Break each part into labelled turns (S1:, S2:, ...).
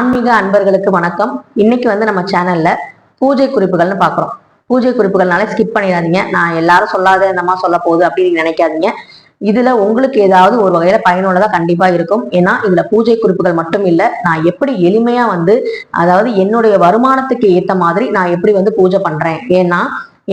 S1: ஆன்மீக அன்பர்களுக்கு வணக்கம். இன்னைக்கு நம்ம சேனல்ல பூஜை குறிப்புகள்னு பாக்குறோம். பூஜை குறிப்புகள்னால ஸ்கிப் பண்ணிடாதீங்க. நான் எல்லாரும் சொல்லாத என்னமா சொல்ல போகுது அப்படின்னு நினைக்காதீங்க. இதுல உங்களுக்கு ஏதாவது ஒரு வகையில பயனுள்ளதா கண்டிப்பா இருக்கும். ஏன்னா இதுல பூஜை குறிப்புகள் மட்டும் இல்ல, நான் எப்படி எளிமையா அதாவது என்னுடைய வருமானத்துக்கு ஏத்த மாதிரி நான் எப்படி பூஜை பண்றேன். ஏன்னா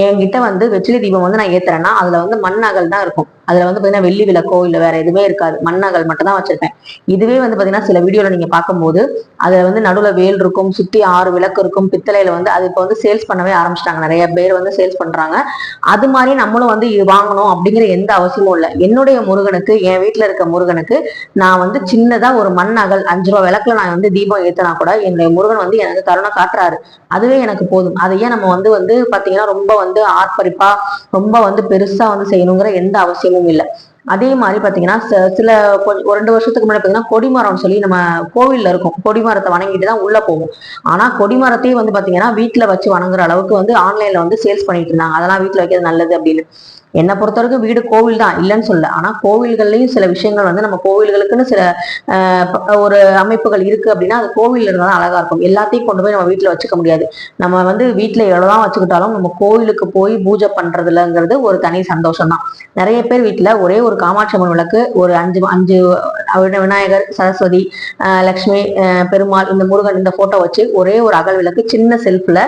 S1: என்கிட்ட வெற்றிலை தீபம் நான் ஏத்துறேன்னா அதுல மண் அகல் தான் இருக்கும். அதுல பாத்தீங்கன்னா வெள்ளி விளக்கோ இல்ல வேற எதுவுமே இருக்காது, மண் அகல் மட்டும் தான் வச்சிருப்பேன். இதுவே பாத்தீங்கன்னா சில வீடியோல நீங்க பார்க்கும்போது அதுல நடுவுல வேல் இருக்கும், சுத்தி 6 விளக்கு இருக்கும், பித்தளையில அது இப்ப சேல்ஸ் பண்ணவே ஆரம்பிச்சிட்டாங்க. நிறைய பேர் சேல்ஸ் பண்றாங்க. அது மாதிரி நம்மளும் இது வாங்கணும் அப்படிங்கிற எந்த அவசியமும் இல்லை. என்னுடைய முருகனுக்கு, என் வீட்டுல இருக்க முருகனுக்கு நான் சின்னதா ஒரு மண் அகல் 5 ரூபாய் விளக்குல நான் தீபம் ஏத்தினா கூட என்னுடைய முருகன் எனக்கு கருணை காட்டுறாரு. அதுவே எனக்கு போதும். அதையே நம்ம பாத்தீங்கன்னா ரொம்ப ஆர்ப்பரிப்பா ரொம்ப பெருசா செய்யணுங்கிற எந்த அவசியமும் இல்லை. அதே மாதிரி பாத்தீங்கன்னா சில ஒரு 2 வருஷத்துக்கு முன்னாடி பாத்தீங்கன்னா கொடிமரம்னு சொல்லி நம்ம கோவில்ல இருக்கும். கொடிமரத்தை வணங்கிட்டு தான் உள்ள போகும். ஆனா கொடிமரத்தையும் பாத்தீங்கன்னா வீட்டுல வச்சு வணங்குற அளவுக்கு ஆன்லைன்ல சேல்ஸ் பண்ணிட்டு இருந்தாங்க. அதெல்லாம் வீட்டுல வைக்கிறது நல்லது அப்படின்னு. என்னை பொறுத்தவரைக்கும் வீடு கோவில் தான் இல்லைன்னு சொல்ல. ஆனா கோவில்கள்லயும் சில விஷயங்கள் நம்ம கோவில்களுக்குன்னு சில ஒரு அமைப்புகள் இருக்கு அப்படின்னா அது கோவில்ல இருந்தாலும் அழகா இருக்கும். எல்லாத்தையும் கொண்டு போய் நம்ம வீட்டுல வச்சுக்க முடியாது. நம்ம வீட்டுல எவ்வளவுதான் வச்சுக்கிட்டாலும் நம்ம கோவிலுக்கு போய் பூஜை பண்றதுலங்கிறது ஒரு தனி சந்தோஷம் தான். நிறைய பேர் வீட்டுல ஒரே ஒரு காமாட்சி அம்மன் விளக்கு, ஒரு 5 விநாயகர், சரஸ்வதி, லக்ஷ்மி, பெருமாள், இந்த முருகன் இந்த போட்டோ வச்சு ஒரே ஒரு அகல் விளக்கு சின்ன செல்ஃப்ல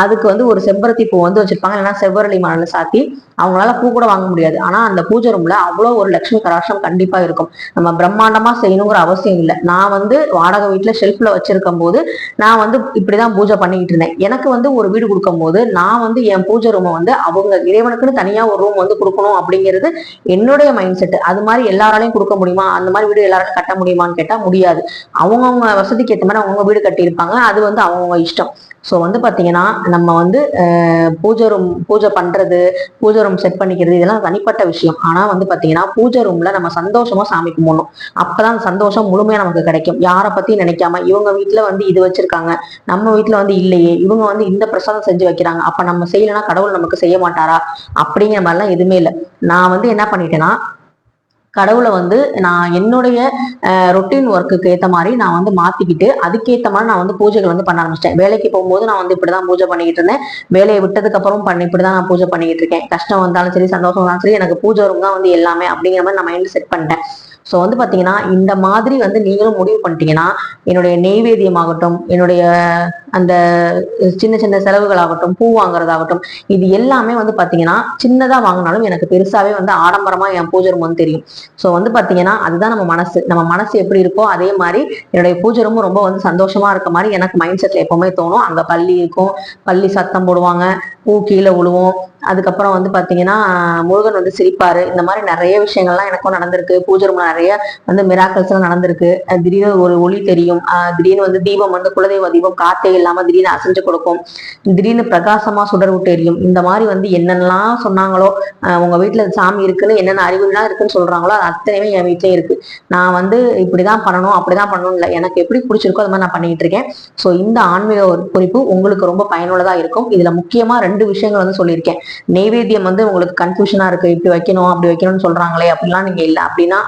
S1: அதுக்கு ஒரு செம்பருத்தி பூ வச்சிருப்பாங்க. இல்லைன்னா செவ்வரளி மாலை சாத்தி அவங்களால பூ கூட வாங்க முடியாது. ஆனா அந்த பூஜை ரூம்ல அவ்வளவு ஒரு லட்சுமி கடாட்சம் கண்டிப்பா இருக்கும். நம்ம பிரம்மாண்டமா செய்யணுங்கிற அவசியம் இல்லை. நான் வாடகை வீட்டுல ஷெல்ஃப்ல வச்சிருக்கும் போது நான் இப்படிதான் பூஜை பண்ணிக்கிட்டு இருந்தேன். எனக்கு ஒரு வீடு கொடுக்கும் போது நான் என் பூஜை ரூமை அவங்க இறைவனுக்குன்னு தனியா ஒரு ரூம் கொடுக்கணும் அப்படிங்கிறது என்னுடைய மைண்ட் செட். அது மாதிரி எல்லாராலையும் கொடுக்க முடியுமா? அந்த மாதிரி வீடு எல்லாராலையும் கட்ட முடியுமான்னு கேட்டா முடியாது. அவங்கவுங்க வசதிக்கு ஏற்ற மாதிரி அவங்கவுங்க வீடு கட்டியிருப்பாங்க. அது அவங்கவுங்க இஷ்டம். ஸோ பாத்தீங்கன்னா நம்ம பூஜை பண்றது, பூஜை ரூம் செட் பண்ணிக்கிறது இதெல்லாம் தனிப்பட்ட விஷயம். ஆனா பாத்தீங்கன்னா பூஜை ரூம்ல நம்ம சந்தோஷமா சாமி கும்பிடணும். அப்பதான் அந்த சந்தோஷம் முழுமையா நமக்கு கிடைக்கும். யாரை பத்தி நினைக்காம இவங்க வீட்டுல இது வச்சிருக்காங்க, நம்ம வீட்டுல இல்லையே, இவங்க இந்த பிரசாதம் செஞ்சு வைக்கிறாங்க, அப்ப நம்ம செய்யலைன்னா கடவுள் நமக்கு செய்ய மாட்டாரா அப்படிங்கிற மாதிரிலாம் எதுவுமே இல்லை. நான் என்ன பண்ணிட்டேன்னா கடவுளை நான் என்னுடைய ரொட்டீன் ஒர்க்குக்கு ஏற்ற மாதிரி நான் மாத்திக்கிட்டு அதுக்கேற்ற மாதிரி நான் பூஜைகள் பண்ண ஆரம்பிச்சிட்டேன். வேலைக்கு போகும்போது நான் இப்படிதான் பூஜை பண்ணிக்கிட்டு இருந்தேன். வேலையை விட்டதுக்கு அப்புறம் இப்படிதான் நான் பூஜை பண்ணிக்கிட்டு இருக்கேன். கஷ்டம் வந்தாலும் சரி, சந்தோஷம் வந்தாலும் சரி, எனக்கு பூஜை ரூம் தான் எல்லாமே அப்படிங்கிற மாதிரி நான் மைண்ட் செட் பண்ணிட்டேன். ஸோ பாத்தீங்கன்னா இந்த மாதிரி நீங்களும் முடிவு பண்ணிட்டீங்கன்னா என்னுடைய நெய்வேத்தியம் ஆகட்டும், என்னுடைய அந்த சின்ன சின்ன செலவுகள் ஆகட்டும், பூ வாங்குறதாகட்டும், இது எல்லாமே பாத்தீங்கன்னா சின்னதா வாங்கினாலும் எனக்கு பெருசாவே ஆடம்பரமா என் பூஜை ரூம் தெரியும். ஸோ பாத்தீங்கன்னா அதுதான் நம்ம மனசு எப்படி இருக்கோ அதே மாதிரி என்னுடைய பூஜை ரூம் ரொம்ப சந்தோஷமா இருக்க மாதிரி எனக்கு மைண்ட் செட்ல எப்பவுமே தோணும். அங்க பள்ளி இருக்கும், பள்ளி சத்தம் போடுவாங்க, பூ கீழே விழுவோம். அதுக்கப்புறம் பாத்தீங்கன்னா முருகன் சிரிப்பாரு. இந்த மாதிரி நிறைய விஷயங்கள்லாம் எனக்கும் நடந்திருக்கு. பூஜை ரூம்ல நிறைய மிராக்கல்ஸ் எல்லாம் நடந்திருக்கு. திடீர்னு ஒரு ஒளி தெரியும், திடீர்னு தீபம் குலதெய்வ தீபம் காத்தே இல்லாம திடீர்னு அசைஞ்சு கொடுக்கும், திடீர்னு பிரகாசமா சுடர் விட்டு எரியும். இந்த மாதிரி என்னென்னலாம் சொன்னாங்களோ, உங்க வீட்டுல சாமி இருக்குன்னு என்னென்ன அறிகுறிலாம் இருக்குன்னு சொல்றாங்களோ அது அத்தனையுமே என் வீட்லயும் இருக்கு. நான் இப்படிதான் பண்ணணும் அப்படிதான் பண்ணணும் இல்லை, எனக்கு எப்படி பிடிச்சிருக்கோ அது மாதிரி நான் பண்ணிட்டு இருக்கேன். ஸோ இந்த ஆன்மீக குறிப்பு உங்களுக்கு ரொம்ப பயனுள்ளதா இருக்கும். இதுல முக்கியமா 2 விஷயங்கள் சொல்லியிருக்கேன். நெய்வேத்தியம் உங்களுக்கு கன்ஃபியூஷனா இருக்கு, இப்படி வைக்கணும் அப்படி வைக்கணும்னு சொல்றாங்களே அப்படிலாம் நீங்க இல்லை அப்படின்னா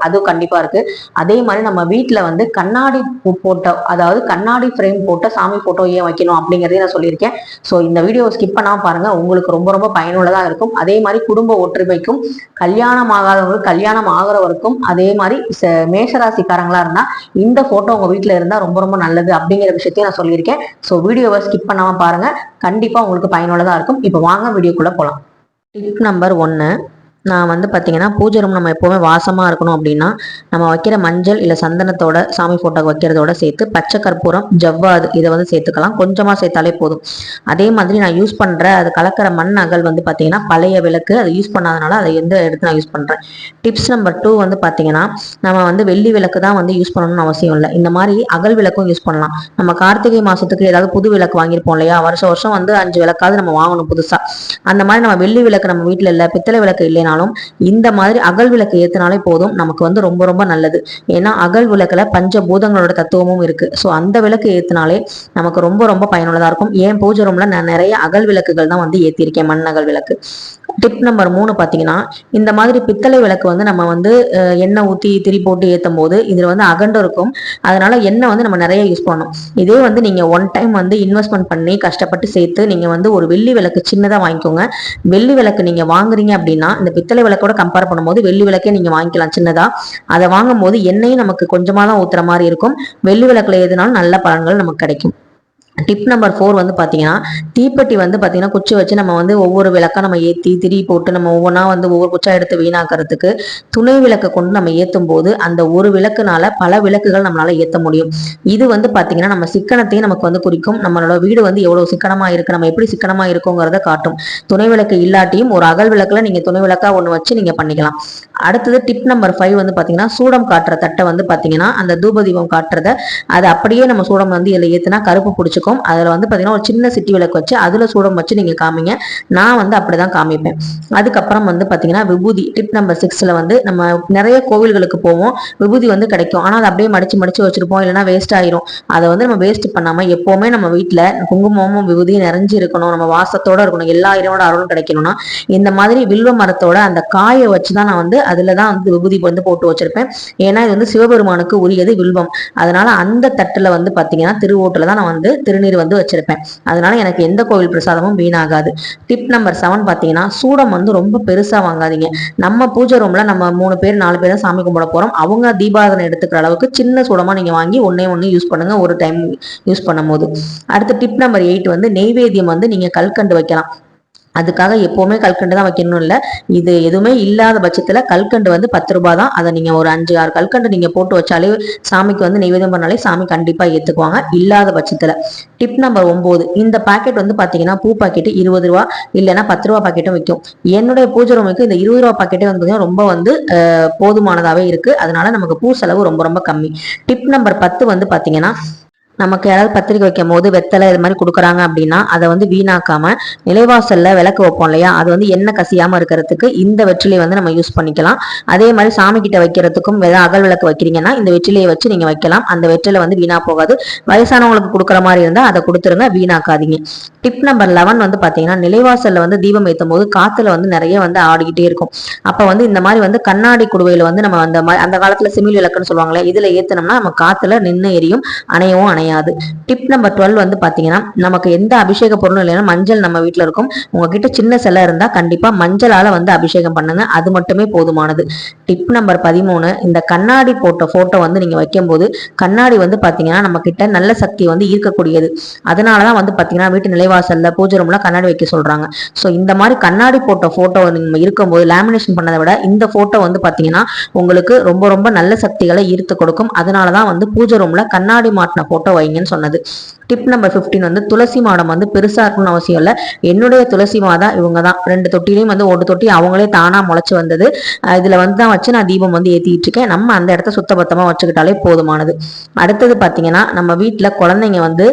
S1: அது கண்டிப்பா இருக்கு. அதே மாதிரி நம்ம வீட்டுல கண்ணாடி போட்டோ, அதாவது கண்ணாடி ஃப்ரேம் போட்ட சாமி போட்டோ ஏன் வைக்கணும் அப்படிங்கறதையும் நான் சொல்லியிருக்கேன். ஸோ இந்த வீடியோவை ஸ்கிப் பண்ணாம பாருங்க, உங்களுக்கு ரொம்ப ரொம்ப பயனுள்ளதா இருக்கும். அதே மாதிரி குடும்ப ஒற்றுமைக்கும், கல்யாணம் ஆகாதவங்களுக்கு கல்யாணம் ஆகிறவருக்கும், அதே மாதிரி மேஷராசிக்காரங்களா இருந்தா இந்த போட்டோ உங்க வீட்டுல இருந்தா ரொம்ப ரொம்ப நல்லது அப்படிங்கிற விஷயத்தையும் நான் சொல்லியிருக்கேன். ஸோ வீடியோவை ஸ்கிப் பண்ணாம பாருங்க, கண்டிப்பா உங்களுக்கு பயனுள்ளதா இருக்கும். இப்போ வாங்க வீடியோக்குள்ள போலாம். டிப் நம்பர் 1, நான் பார்த்தீங்கன்னா பூஜை ரூம் நம்ம எப்போவுமே வாசமாக இருக்கணும் அப்படின்னா நம்ம வைக்கிற மஞ்சள் இல்லை சந்தனத்தோட சாமி ஃபோட்டோக்கு வைக்கிறதோட சேர்த்து பச்சை கற்பூரம், ஜவ்வாது இதை சேர்த்துக்கலாம். கொஞ்சமாக சேர்த்தாலே போதும். அதே மாதிரி நான் யூஸ் பண்ணுற அது கலக்கிற மண் அகல் பார்த்தீங்கன்னா பழைய விளக்கு, அதை யூஸ் பண்ணாதனால அதை எடுத்து நான் யூஸ் பண்ணுறேன். டிப்ஸ் நம்பர் 2 பார்த்தீங்கன்னா நம்ம வெள்ளி விளக்கு தான் யூஸ் பண்ணணும்னு அவசியம் இல்லை. இந்த மாதிரி அகல் விளக்கும் யூஸ் பண்ணலாம். நம்ம கார்த்திகை மாதத்துக்கு ஏதாவது புது விளக்கு வாங்கியிருப்போம் இல்லையா, வருஷம் வருஷம் 5 விளக்காவது நம்ம வாங்கணும் புதுசாக. அந்த மாதிரி நம்ம வெள்ளி விளக்கு நம்ம வீட்டில் இல்லை, பித்தளை விளக்கு இல்லைனா இல்லைனாலும் இந்த மாதிரி அகல் விளக்கு ஏத்தினாலே போதும், நமக்கு வந்து ரொம்ப ரொம்ப நல்லது. ஏன்னா அகல் விளக்குல பஞ்சபூதங்களோட தத்துவமும் இருக்கு. ஸோ அந்த விளக்கு ஏத்தினாலே நமக்கு ரொம்ப ரொம்ப பயனுள்ளதா இருக்கும். ஏன் பூஜை ரூம்ல நான் நிறைய அகல் விளக்குகள் தான் வந்து ஏத்திருக்கேன், மண் அகல் விளக்கு. டிப் நம்பர் 3 பாத்தீங்கன்னா, இந்த மாதிரி பித்தளை விளக்கு வந்து நம்ம வந்து எண்ணெய் ஊத்தி திரி போட்டு ஏத்தும் போது இதுல வந்து அகண்டம் இருக்கும். அதனால எண்ணெய் வந்து நம்ம நிறைய யூஸ் பண்ணணும். இதே வந்து நீங்க ஒன் டைம் வந்து இன்வெஸ்ட்மெண்ட் பண்ணி கஷ்டப்பட்டு சேர்த்து நீங்க வந்து ஒரு வெள்ளி விளக்கு சின்னதா வாங்கிக்கோங்க. வெள்ளி விளக்கு நீங்க வாங்குறீங்க அப்படின்னா இந்த பித்தளை விளக்கோட கம்பேர் பண்ணும்போது வெள்ளி விளக்கே நீங்க வாங்கிக்கலாம் சின்னதா. அதை வாங்கும் போது எண்ணெயும் நமக்கு கொஞ்சமா தான் ஊத்துற மாதிரி இருக்கும். வெள்ளி விளக்குல எதுனாலும் நல்ல பலன்கள் நமக்கு கிடைக்கும். டிப் நம்பர் 4 வந்து பாத்தீங்கன்னா, தீப்பெட்டி வந்து பாத்தீங்கன்னா குச்சி வச்சு நம்ம வந்து ஒவ்வொரு விளக்கா நம்ம ஏத்தி திரி போட்டு நம்ம ஒவ்வொன்றா வந்து ஒவ்வொரு குச்சா எடுத்து வீணாக்கிறதுக்கு துணை விளக்கை கொண்டு நம்ம ஏத்தும் போது அந்த ஒரு விளக்குனால பல விளக்குகள் நம்மளால ஏத்த முடியும். இது வந்து பாத்தீங்கன்னா நம்ம சிக்கனத்தையும் நமக்கு வந்து குறிக்கும். நம்மளோட வீடு வந்து எவ்வளவு சிக்கனமா இருக்கு, நம்ம எப்படி சிக்கனமா இருக்கோங்கிறத காட்டும். துணை விளக்கு இல்லாட்டியும் ஒரு அகல் விளக்குல நீங்க துணை விளக்கா ஒண்ணு வச்சு நீங்க பண்ணிக்கலாம். அடுத்தது டிப் நம்பர் 5 வந்து பாத்தீங்கன்னா, சூடம் காட்டுற தட்டை வந்து பாத்தீங்கன்னா அந்த தூப தீபம் காட்டுறத அது அப்படியே நம்ம சூடம் வந்து இதுல ஏத்துனா கருப்பு பிடிச்சிக்கும். அதுல வந்து பாத்தீங்கன்னா ஒரு சின்ன சிட்டி விளக்கு வச்சு அதுல சூடம் வச்சு நீங்க காமிங்க. நான் வந்து அப்படிதான் காமிப்பேன். அதுக்கப்புறம் வந்து பாத்தீங்கன்னா விபூதி டிப் நம்பர் 6ல வந்து நம்ம நிறைய கோவில்களுக்கு போவோம், விபூதி வந்து கிடைக்கும். ஆனா அதை அப்படியே மடிச்சு மடிச்சு வச்சிருப்போம், இல்லைன்னா வேஸ்ட் ஆயிரும். அதை வந்து நம்ம வேஸ்ட் பண்ணாம எப்பவுமே நம்ம வீட்டுல குங்குமமும் விபூதியும் நிறைஞ்சு இருக்கணும், நம்ம வாசத்தோட இருக்கணும், எல்லா இறைவனோட அருளும் கிடைக்கணும்னா இந்த மாதிரி வில்வ மரத்தோட அந்த காயை வச்சுதான் நான் வந்து அதுலதான் வந்து விபூதி வந்து போட்டு வச்சிருப்பேன். ஏன்னா இது வந்து சிவபெருமானுக்கு உரியது வில்வம். அதனால அந்த தட்டுல வந்து பாத்தீங்கன்னா திருவோட்டுல தான் நான் வந்து திருநீர் வந்து வச்சிருப்பேன். அதனால எனக்கு எந்த கோவில் பிரசாதமும் வீணாகாது. டிப் நம்பர் 7 பாத்தீங்கன்னா, சூடம் வந்து ரொம்ப பெருசா வாங்காதீங்க. நம்ம பூஜை ரூம்ல நம்ம 3 பேர் 4 பேர் தான் சாமி கும்பிட போறோம். அவங்க தீபாராதனை எடுத்துக்கிற அளவுக்கு சின்ன சூடமா நீங்க வாங்கி ஒண்ணே யூஸ் பண்ணுங்க ஒரு டைம் யூஸ் பண்ணும் போது. அடுத்து டிப் நம்பர் 8 வந்து நெய்வேத்தியம் வந்து நீங்க கல்கண்டு வைக்கலாம். அதுக்காக எப்பவுமே கல்கண்டு தான் வைக்கணும் இல்ல. இது எதுவுமே இல்லாத பட்சத்துல கல்கண்டு வந்து 10 ரூபாய் தான். அதை நீங்க ஒரு 5-6 கல்கண்டு நீங்க போட்டு வச்சாலே சாமிக்கு வந்து நைவேத்தியம் பண்ணாலே சாமி கண்டிப்பா ஏத்துக்குவாங்க இல்லாத பட்சத்துல. டிப் நம்பர் 9, இந்த பாக்கெட் வந்து பாத்தீங்கன்னா பூ பாக்கெட் 20 ரூபா இல்லைன்னா 10 ரூபா பாக்கெட்டும் விற்கும். என்னுடைய பூஜை ரூமுக்கு இந்த 20 ரூபா பாக்கெட்டே வந்து ரொம்ப வந்து போதுமானதாவே இருக்கு. அதனால நமக்கு பூ செலவு ரொம்ப ரொம்ப கம்மி. டிப் நம்பர் 10 வந்து பாத்தீங்கன்னா, நமக்கு யாராவது பத்திரிக்கை வைக்கும் போது வெத்தலை இது மாதிரி கொடுக்குறாங்க அப்படின்னா அதை வந்து வீணாக்காம நிலைவாசல்ல விளக்கு வைப்போம் இல்லையா, அது வந்து எண்ணெய் கசியாம இருக்கிறதுக்கு இந்த வெற்றிலையை வந்து நம்ம யூஸ் பண்ணிக்கலாம். அதே மாதிரி சாமி கிட்ட வைக்கிறதுக்கும் அகல் விளக்கு வைக்கிறீங்கன்னா இந்த வெற்றிலையை வச்சு நீங்க வைக்கலாம். அந்த வெற்றிலை வந்து வீணா போகாது. வயசானவங்களுக்கு கொடுக்குற மாதிரி இருந்தா அதை கொடுத்துருங்க, வீணாக்காதீங்க. டிப் நம்பர் 11 வந்து பாத்தீங்கன்னா, நிலைவாசல்ல வந்து தீபம் ஏற்றும் போது காத்துல வந்து நிறைய வந்து ஆடிக்கிட்டே இருக்கும். அப்ப வந்து இந்த மாதிரி வந்து கண்ணாடி குடுவையில வந்து நம்ம அந்த காலத்துல சிமிழ் விளக்குன்னு சொல்லுவாங்களே, இதுல ஏத்தனோம்னா நம்ம காத்துல நின்று எரியும், அணையவும் அணையாது. டிப் நம்பர் 12 வந்து பாத்தீங்கன்னா, நமக்கு எந்த அபிஷேக பொருளும் இல்லைன்னா மஞ்சள் நம்ம வீட்டுல இருக்கும். உங்ககிட்ட சின்ன சிலை இருந்தா கண்டிப்பா மஞ்சளால வந்து அபிஷேகம் பண்ணுங்க, அது மட்டுமே போதுமானது. டிப் நம்பர் 13, இந்த கண்ணாடி போட்ட போட்டோ வந்து நீங்க வைக்கும் போது கண்ணாடி வந்து பாத்தீங்கன்னா நம்ம கிட்ட நல்ல சக்தி வந்து ஈர்க்கக்கூடியது. அதனாலதான் வந்து பாத்தீங்கன்னா வீட்டு நிலைவாசல்ல பூஜை ரூம்ல கண்ணாடி வைக்க சொல்றாங்க. சோ இந்த மாதிரி கண்ணாடி போட்ட போட்டோ நம்ம இருக்கும்போது லேமினேஷன் பண்ணதை விட இந்த போட்டோ வந்து பாத்தீங்கன்னா உங்களுக்கு ரொம்ப ரொம்ப நல்ல சக்திகளை ஈர்த்து கொடுக்கும். அதனாலதான் வந்து பூஜை ரூம்ல கண்ணாடி மாட்டின போட்டோ வைங்கன்னு சொன்னது. டிப் நம்பர் 15 வந்து துளசி மாடம் வந்து பெருசா இருக்கணும்னு அவசியம் இல்லை. என்னுடைய துளசி மாதா இவங்க தான் 2 தொட்டிலையும் வந்து 1 தொட்டி அவங்களே தானா முளைச்சு வந்தது. இதுல வந்து தான் வச்சு நான் தீபம் வந்து ஏத்திட்டு இருக்கேன். நம்ம அந்த இடத்த சுத்தபத்தமா வச்சுக்கிட்டாலே போதுமானது. அடுத்தது பாத்தீங்கன்னா, நம்ம வீட்டுல குழந்தைங்க வந்து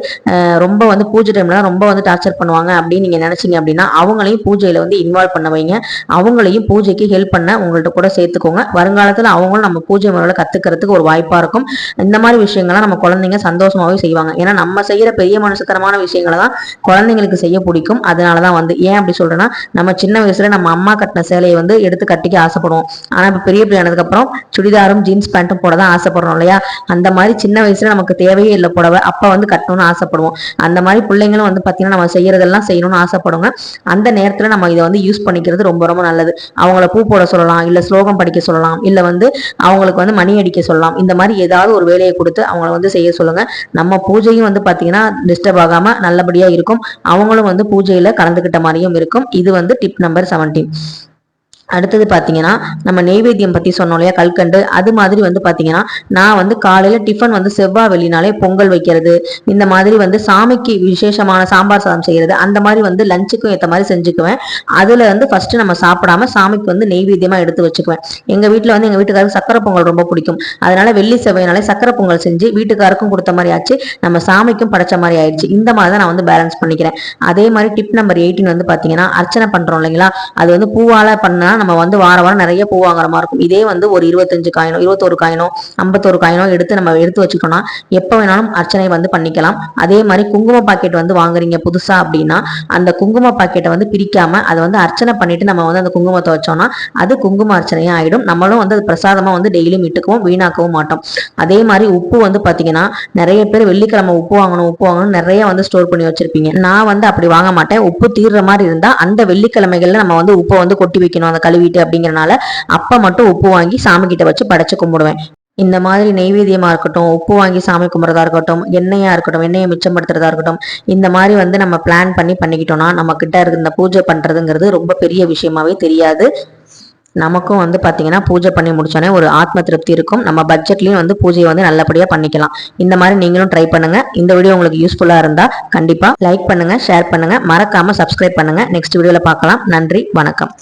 S1: ரொம்ப வந்து பூஜை டைம்ல ரொம்ப வந்து டார்ச்சர் பண்ணுவாங்க அப்படின்னு நீங்க நினைச்சீங்க அப்படின்னா அவங்களையும் பூஜையில வந்து இன்வால்வ் பண்ண வைங்க. அவங்களையும் பூஜைக்கு ஹெல்ப் பண்ண உங்கள்ட்ட கூட சேர்த்துக்கோங்க. வருங்காலத்துல அவங்களும் நம்ம பூஜை முறையில கத்துக்கிறதுக்கு ஒரு வாய்ப்பா இருக்கும். இந்த மாதிரி விஷயங்கள்லாம் நம்ம குழந்தைங்க சந்தோஷமாவே செய்வாங்க. ஏன்னா நம்ம செய்யற பெரிய மனுஷத்தனமான விஷயங்களை தான் குழந்தைங்களுக்கு செய்ய பிடிக்கும். அதனாலதான் வந்து ஏன் அப்படி சொல்றேன்னா, நம்ம சின்ன வயசுல நம்ம அம்மா கட்டின சேலையை வந்து எடுத்து கட்டிக்க ஆசைப்படுவோம். ஆனா இப்ப பெரிய பிள்ளையானதுக்கு அப்புறம் சுடிதாரும் ஜீன்ஸ் பேண்ட்டும் போட தான் ஆசைப்படுறோம் இல்லையா. அந்த மாதிரி சின்ன வயசுல நமக்கு தேவையே இல்லை புடவை, அப்ப வந்து கட்டணும்னு ஆசைப்படுவோம். அந்த மாதிரி பிள்ளைங்களும் வந்து பாத்தீங்கன்னா நம்ம செய்யறதெல்லாம் செய்யணும்னு ஆசைப்படுங்க. அந்த நேரத்துல நம்ம இதை வந்து யூஸ் பண்ணிக்கிறது ரொம்ப ரொம்ப நல்லது. அவங்கள பூ போட சொல்லலாம், இல்ல ஸ்லோகம் படிக்க சொல்லலாம், இல்ல வந்து அவங்களுக்கு வந்து மணி அடிக்க சொல்லலாம். இந்த மாதிரி ஏதாவது ஒரு வேலையை கொடுத்து அவங்கள வந்து செய்ய சொல்லுங்க. நம்ம பூஜையும் வந்து பாத்தீங்கன்னா டிஸ்டர்ப் ஆகாம நல்லபடியா இருக்கும். அவங்களும் வந்து பூஜையில கலந்துகிட்ட மாதிரியும் இருக்கும். இது வந்து டிப் நம்பர் 17. அடுத்தது பாத்தீங்கன்னா, நம்ம நெய்வேத்தியம் பத்தி சொன்னோம் இல்லையா, கல்கண்டு. அது மாதிரி வந்து பாத்தீங்கன்னா, நான் வந்து காலையில டிஃபன் வந்து செவ்வாய் வெள்ளினாலே பொங்கல் வைக்கிறது, இந்த மாதிரி வந்து சாமிக்கு விசேஷமான சாம்பார் சாதம் செய்யறது, அந்த மாதிரி வந்து லஞ்சுக்கும் ஏற்ற மாதிரி செஞ்சுக்குவேன். அதுல வந்து ஃபர்ஸ்ட் நம்ம சாப்பிடாம சாமிக்கு வந்து நெய்வேத்தியமா எடுத்து வச்சுக்குவேன். எங்க வீட்டுல வந்து எங்க வீட்டுக்காரருக்கு சக்கரை பொங்கல் ரொம்ப பிடிக்கும். அதனால வெள்ளி செவ்வாய்னாலே சக்கரை பொங்கல் செஞ்சு வீட்டுக்காருக்கும் கொடுத்த மாதிரி ஆச்சு, நம்ம சாமிக்கும் படைச்ச மாதிரி ஆயிடுச்சு. இந்த மாதிரி தான் நான் வந்து பேலன்ஸ் பண்ணிக்கிறேன். அதே மாதிரி டிப் நம்பர் 18 வந்து பாத்தீங்கன்னா, அர்ச்சனை பண்றோம் இல்லைங்களா, அது வந்து பூவால பண்ணா நம்ம வந்து வாரம் வாரம் நிறைய பூ வாங்குற மாதிரி இருக்கும். இதே வந்து ஒரு 25 காயினோ 21 காயினோ 51 காயினோ நம்ம எடுத்து வச்சுக்கிட்டோம்னா எப்ப வேணாலும் அர்ச்சனை வந்து பண்ணிக்கலாம். அதே மாதிரி குங்கும பாக்கெட் வந்து வாங்குறீங்க புதுசா அப்படின்னா அந்த குங்கும பாக்கெட்டை வந்து பிரிக்காம அதை வந்து அர்ச்சனை பண்ணிட்டு நம்ம வந்து அந்த குங்குமத்தை வச்சோம்னா அது குங்கும அர்ச்சனையா ஆயிடும். நம்மளும் வந்து அது பிரசாதமா வந்து டெய்லியும் இட்டுக்கவும் வீணாக்கவும் மாட்டோம். அதே மாதிரி உப்பு வந்து பாத்தீங்கன்னா நிறைய பேர் வெள்ளிக்கிழமை உப்பு வாங்கணும் நிறைய வந்து ஸ்டோர் பண்ணி வச்சிருப்பீங்க. நான் வந்து அப்படி வாங்க மாட்டேன். உப்பு தீர்ற மாதிரி இருந்தா அந்த வெள்ளிக்கிழமைகள்ல நம்ம வந்து உப்பை வந்து கொட்டி வைக்கணும் அந்த கழுவிட்டு அப்படிங்கறனால அப்ப மட்டும் உப்பு வாங்கி சாமி கிட்ட வச்சு படைச்சு கும்பிடுவேன். இந்த மாதிரி நெய்வேத்தியமா இருக்கட்டும், உப்பு வாங்கி சாமி கும்பிட்றதா இருக்கட்டும், எண்ணெயா இருக்கட்டும், எண்ணெயை மிச்சப்படுத்துறதா இருக்கட்டும், இந்த மாதிரி வந்து நம்ம பிளான் பண்ணிக்கிட்டோம்னா நம்ம கிட்ட இருக்க இந்த பூஜை பண்றதுங்கிறது ரொம்ப பெரிய விஷயமாவே தெரியாது. நமக்கும் வந்து பாத்தீங்கன்னா பூஜை பண்ணி முடிச்சோன்னே ஒரு ஆத்ம திருப்தி இருக்கும். நம்ம பட்ஜெட்லயும் வந்து பூஜையை வந்து நல்லபடியா பண்ணிக்கலாம். இந்த மாதிரி நீங்களும் ட்ரை பண்ணுங்க. இந்த வீடியோ உங்களுக்கு யூஸ்ஃபுல்லா இருந்தா கண்டிப்பா லைக் பண்ணுங்க, ஷேர் பண்ணுங்க, மறக்காம சப்ஸ்கிரைப் பண்ணுங்க. நெக்ஸ்ட் வீடியோல பார்க்கலாம். நன்றி, வணக்கம்.